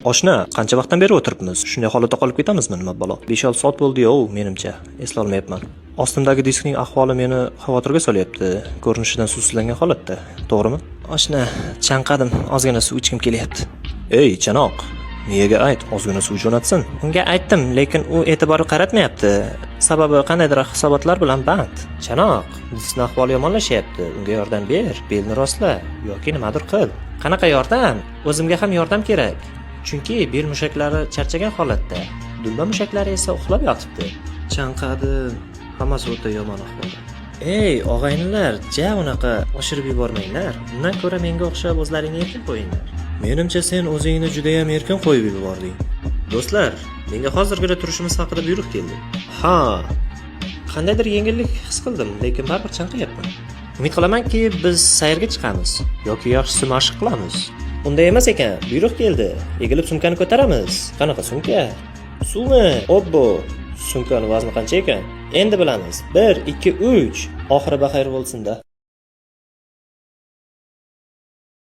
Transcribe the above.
Oshna, qancha vaqtdan beri o'tiribmiz? Shunday holatda qolib ketamizmi nima balo? 5-6 soat bo'ldi-yu, menimcha. Eslolmayapman. Ostimdagi diskning ahvoli meni xavotirga solyapti. Ko'rinishidan suvsizlangan holatda. To'g'rimi? Oshna, chanqadim. Ozgina suv ichkim kelyapti. Ey, chanoq. Miyaga ayt, ozgina suv jo'natsin. Unga aytdim, lekin u e'tibor qaratmayapti. Sababi qandaydir hisobotlar bilan band. Chanoq, diskning ahvoli yomonlashyapti. Unga yordam ber, belni rostla yoki nimadir qil. Qanaqa yordam? O'zimga ham yordam kerak. Chunki bel mushaklari charchagan holatda, dumba mushaklari esa uxlab yotibdi. Chanqadim, hammasi o'ta yomon ahvolda. Ey, og'aynilar, ja unaqa oshirib yubormanglar. Undan ko'ra menga o'xshab o'zlaringni erkin qo'yinglar. Menimcha sen o'zingni juda ham erkin qo'yib yubording. Do'stlar, menga hozirgina turishimiz haqida buyruq keldi. Ha, qandaydir yengillik his qildim, lekin baribir chanqayapman. Umid qilamanki, biz sayrga chiqamiz yoki yaxshisi mashq qilamiz. Unday emas ekan, buyruq keldi. Egilib sumkani ko'taramiz. Qanaqa sumka? Suvmi? Obbo. Sumkani vazni qancha ekan? Endi bilamiz. 1, 2, 3. Oxiri baxayr bo'lsin-da.